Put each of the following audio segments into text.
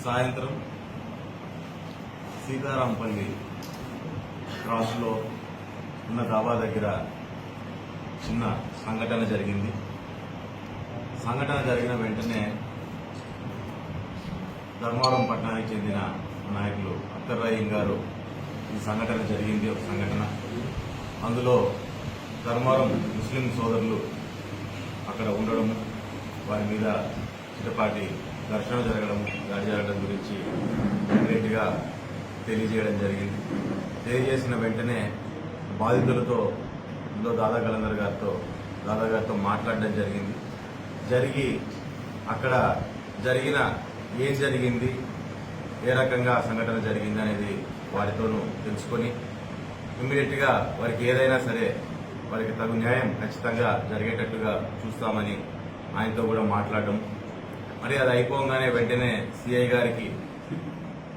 సాయంత్రం సీతారాంపల్లి క్రాస్లో ఉన్న దాబా దగ్గర చిన్న సంఘటన జరిగింది. సంఘటన జరిగిన వెంటనే ధర్మవరం పట్టణానికి చెందిన నాయకులు అఖ్తర్ రహీం గారు ఈ సంఘటన జరిగింది ఒక సంఘటన. అందులో ధర్మవరం ముస్లిం సోదరులు అక్కడ ఉండడము, వారి మీద చిటపాటి ఘర్షణ జరగడం, దాడి జరగడం గురించి డైరెక్ట్గా తెలియజేయడం జరిగింది. తెలియజేసిన వెంటనే బాధితులతో దాదా కలందర్ గారితో మాట్లాడడం జరిగింది. జరిగి అక్కడ ఏం జరిగింది, ఏ రకంగా సంఘటన జరిగింది అనేది వారితోనూ తెలుసుకొని ఇమ్మీడియట్గా వారికి ఏదైనా సరే వారికి తగు న్యాయం ఖచ్చితంగా జరిగేటట్టుగా చూస్తామని ఆయనతో కూడా మాట్లాడడం. మరి అది అయిపోగానే వెంటనే సిఐ గారికి,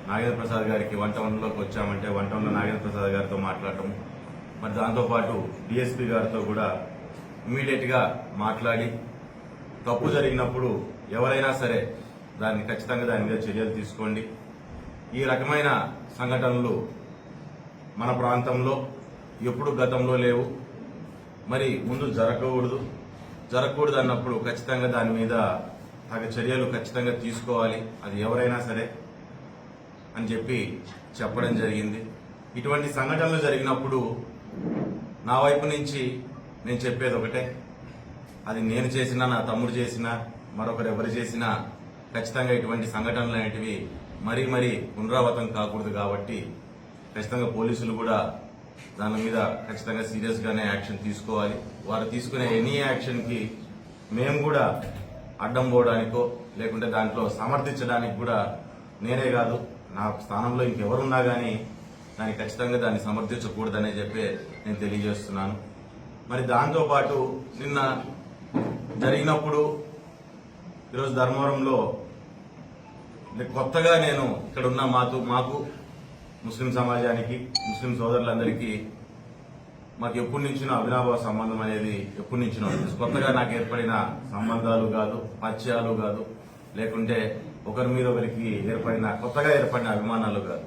నాగేంద్ర ప్రసాద్ గారికి 1టౌన్లోకి వచ్చామంటే 1టౌన్లో నాగేంద్ర ప్రసాద్ గారితో మాట్లాడటం, మరి దాంతోపాటు డిఎస్పీ గారితో కూడా ఇమ్మీడియట్గా మాట్లాడి తప్పు జరిగినప్పుడు ఎవరైనా సరే దాన్ని ఖచ్చితంగా దాని మీద చర్యలు తీసుకోండి. ఈ రకమైన సంఘటనలు మన ప్రాంతంలో ఎప్పుడు గతంలో లేవు, మరి ముందు జరగకూడదు అన్నప్పుడు ఖచ్చితంగా దాని మీద తగు చర్యలు ఖచ్చితంగా తీసుకోవాలి, అది ఎవరైనా సరే అని చెప్పడం జరిగింది. ఇటువంటి సంఘటనలు జరిగినప్పుడు నా వైపు నుంచి నేను చెప్పేది ఒకటే, అది నేను చేసినా, నా తమ్ముడు చేసినా, మరొకరు ఎవరు చేసినా ఖచ్చితంగా ఇటువంటి సంఘటనలు అనేటివి మరీ పునరావృతం కాకూడదు. కాబట్టి ఖచ్చితంగా పోలీసులు కూడా దాని మీద ఖచ్చితంగా సీరియస్ గానే యాక్షన్ తీసుకోవాలి. వారు తీసుకునే ఎనీ యాక్షన్ కి మేము కూడా అడ్డం పోవడానికో లేకుంటే దాంట్లో సమర్థించడానికి కూడా నేనే కాదు, నా స్థానంలో ఇంకెవరున్నా గానీ దాన్ని ఖచ్చితంగా దాన్ని సమర్థించకూడదనే నేను తెలియజేస్తున్నాను. మరి దాంతోపాటు నిన్న జరిగినప్పుడు ఈరోజు ధర్మవరంలో కొత్తగా నేను ఇక్కడ ఉన్న మాకు ముస్లిం సమాజానికి, ముస్లిం సోదరులందరికీ మాకు ఎప్పటి నుంచినో అవినాభావ సంబంధం అనేది ఎప్పటి నుంచినో కొత్తగా నాకు ఏర్పడిన సంబంధాలు కాదు, పరిచయాలు కాదు, లేకుంటే ఒకరి మీద ఒకరికి కొత్తగా ఏర్పడిన అభిమానాలు కాదు.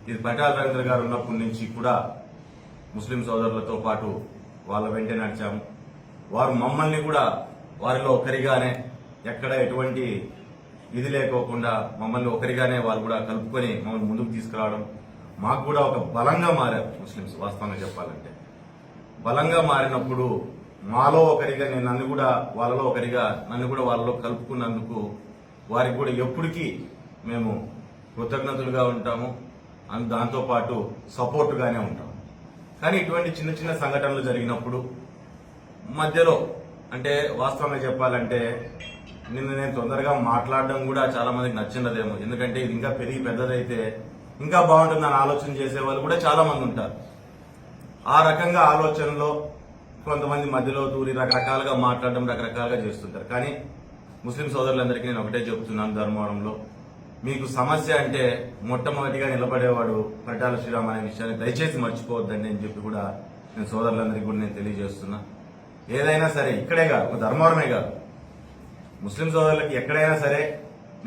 ఇది పటాల రవీంద్ర గారు ఉన్నప్పటి నుంచి కూడా ముస్లిం సోదరులతో పాటు వాళ్ళ వెంటే నడిచాము. వారు మమ్మల్ని కూడా వారిలో ఒకరిగానే, ఎక్కడ ఎటువంటి ఇది లేకోకుండా మమ్మల్ని ఒకరిగానే వాళ్ళు కూడా కలుపుకొని మమ్మల్ని ముందుకు తీసుకురావడం, మాకు కూడా ఒక బలంగా మారారు ముస్లింస్. వాస్తవంగా చెప్పాలంటే బలంగా మారినప్పుడు మాలో ఒకరిగా నన్ను కూడా వాళ్ళలో కలుపుకున్నందుకు వారికి కూడా ఎప్పటికీ మేము కృతజ్ఞతలుగా ఉంటాము, దాంతోపాటు సపోర్టుగానే ఉంటాము. కానీ ఇటువంటి చిన్న చిన్న సంఘటనలు జరిగినప్పుడు మధ్యలో, అంటే వాస్తవంగా చెప్పాలంటే నిన్న నేను తొందరగా మాట్లాడడం కూడా చాలా మందికి నచ్చిండదేమో, ఎందుకంటే ఇది ఇంకా పెరిగి పెద్దదైతే ఇంకా బాగుంటుందని ఆలోచన చేసే వాళ్ళు కూడా చాలా మంది ఉంటారు. ఆ రకంగా ఆలోచనలో కొంతమంది మధ్యలో దూరి రకరకాలుగా మాట్లాడడం, రకరకాలుగా చేస్తుంటారు. కానీ ముస్లిం సోదరులందరికీ నేను ఒకటే చెబుతున్నాను, ధర్మవరంలో మీకు సమస్య అంటే మొట్టమొదటిగా నిలబడేవాడు పరిటాల శ్రీరామ్ అనే విషయాన్ని దయచేసి మర్చిపోవద్దండి అని చెప్పి కూడా నేను సోదరులందరికీ కూడా నేను తెలియజేస్తున్నా. ఏదైనా సరే ఇక్కడే కాదు, ఒక ధర్మవరమే కాదు, ముస్లిం సోదరులకి ఎక్కడైనా సరే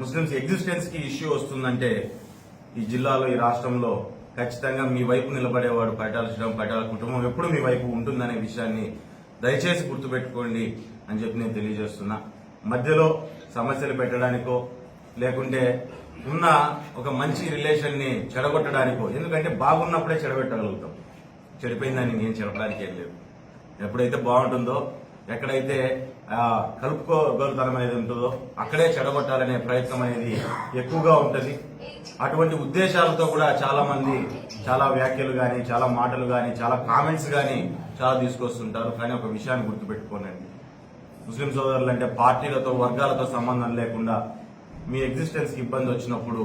ముస్లింస్ ఎగ్జిస్టెన్స్ కి ఇష్యూ వస్తుందంటే ఈ జిల్లాలో, ఈ రాష్ట్రంలో ఖచ్చితంగా మీ వైపు నిలబడేవాడు పరిటాల శ్రీరామ్, పరిటాల కుటుంబం ఎప్పుడు మీ వైపు ఉంటుందనే విషయాన్ని దయచేసి గుర్తుపెట్టుకోండి అని చెప్పి నేను తెలియజేస్తున్నా. మధ్యలో సమస్యలు పెట్టడానికో లేకుంటే ఉన్న ఒక మంచి రిలేషన్ ని చెడగొట్టడానికో, ఎందుకంటే బాగున్నప్పుడే చెడగొట్టగలుగుతాం, చెడిపోయిందని నేను చెడపడానికి ఏం లేదు. ఎప్పుడైతే బాగుంటుందో, ఎక్కడైతే కలుపుకోగలుగుతనం అనేది ఉంటుందో అక్కడే చెడగొట్టాలనే ప్రయత్నం అనేది ఎక్కువగా ఉంటుంది. అటువంటి ఉద్దేశాలతో కూడా చాలా మంది చాలా వ్యాఖ్యలు గాని, చాలా మాటలు గాని, చాలా కామెంట్స్ గాని చాలా తీసుకొస్తుంటారు. కానీ ఒక విషయాన్ని గుర్తుపెట్టుకోనండి, ముస్లిం సోదరులు అంటే పార్టీలతో, వర్గాలతో సంబంధం లేకుండా మీ ఎగ్జిస్టెన్స్ కి ఇబ్బంది వచ్చినప్పుడు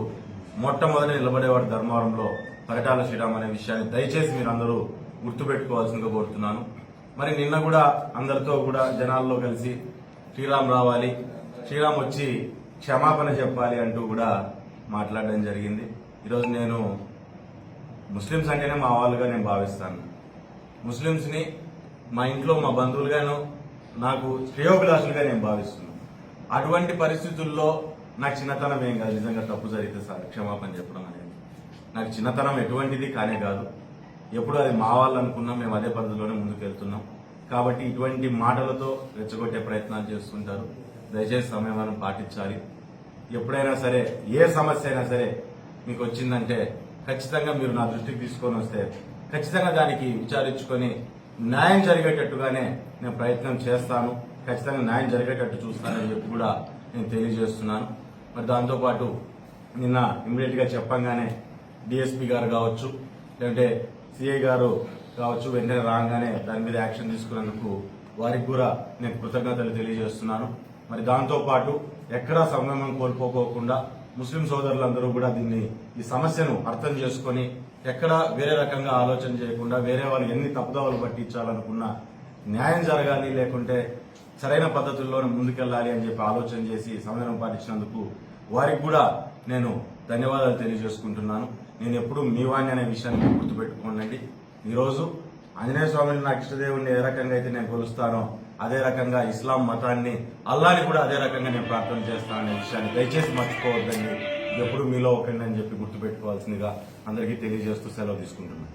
మొట్టమొదటి నిలబడేవాడు ధర్మవరంలో పరిటాల శ్రీరామ్ అనే విషయాన్ని దయచేసి మీరు అందరూ గుర్తుపెట్టుకోవాల్సిందిగా కోరుతున్నాను. మరి నిన్న కూడా అందరితో కూడా జనాల్లో కలిసి శ్రీరామ్ రావాలి, శ్రీరామ్ వచ్చి క్షమాపణ చెప్పాలి అంటూ కూడా మాట్లాడడం జరిగింది. ఈరోజు నేను ముస్లింస్ అంటేనే మా వాళ్ళుగా నేను భావిస్తాను. ముస్లింస్ ని మా ఇంట్లో మా బంధువులుగాను, నాకు శ్రేయోభిలాషులుగా నేను భావిస్తున్నాను. అటువంటి పరిస్థితుల్లో నాకు చిన్నతనం ఏం కాదు, నిజంగా తప్పు జరిగితే సార్ క్షమాపణ చెప్పడం అనేది నాకు చిన్నతనం ఎటువంటిది కానే కాదు. ఎప్పుడు అది మా వాళ్ళు అనుకున్నాం, మేము అదే పద్ధతిలోనే ముందుకు వెళ్తున్నాం. కాబట్టి ఇటువంటి మాటలతో రెచ్చగొట్టే ప్రయత్నాలు చేస్తుంటారు. దయచేసి సమయం పాటించాలి. ఎప్పుడైనా సరే ఏ సమస్య అయినా సరే మీకు వచ్చిందంటే ఖచ్చితంగా మీరు నా దృష్టికి తీసుకొని వస్తే ఖచ్చితంగా దానికి విచారించుకొని న్యాయం జరిగేటట్టుగానే నేను ప్రయత్నం చేస్తాను. ఖచ్చితంగా న్యాయం జరిగేటట్టు చూస్తానని చెప్పి కూడా నేను తెలియజేస్తున్నాను. మరి దాంతోపాటు నిన్న ఇమ్మీడియట్ గా చెప్పంగానే డిఎస్పీ గారు కావచ్చు, లేదంటే సిఐ గారు కావచ్చు, వెంటనే రాగానే దాని మీద యాక్షన్ తీసుకున్నందుకు వారికి కూడా నేను కృతజ్ఞతలు తెలియజేస్తున్నాను. మరి దాంతోపాటు ఎక్కడా సంయమనం కోల్పోకోకుండా ముస్లిం సోదరులందరూ కూడా ఈ సమస్యను అర్థం చేసుకుని ఎక్కడా వేరే రకంగా ఆలోచన చేయకుండా వేరే వాళ్ళు ఎన్ని తప్పుదోవలు పట్టించాలనుకున్నా న్యాయం జరగాలి, లేకుంటే సరైన పద్ధతుల్లోనే ముందుకెళ్లాలి అని చెప్పి ఆలోచన చేసి సమయం పాటించినందుకు వారికి కూడా నేను ధన్యవాదాలు తెలియజేసుకుంటున్నాను. నేను ఎప్పుడు మీ వాణ్ణి అనే విషయాన్ని గుర్తుపెట్టుకోండి. ఈరోజు ఆంజనేయ స్వామిని నాకు ఇష్టదేవుడిని ఏ రకంగా అయితే నేను కొలుస్తానో అదే రకంగా ఇస్లాం మతాన్ని, అల్లాని కూడా అదే రకంగా నేను ప్రార్థన చేస్తాననే విషయాన్ని దయచేసి మర్చిపోవద్దండి. ఎప్పుడు మీలో ఒకండి అని చెప్పి గుర్తుపెట్టుకోవాల్సిందిగా అందరికీ తెలియజేస్తూ సెలవు తీసుకుంటున్నాను.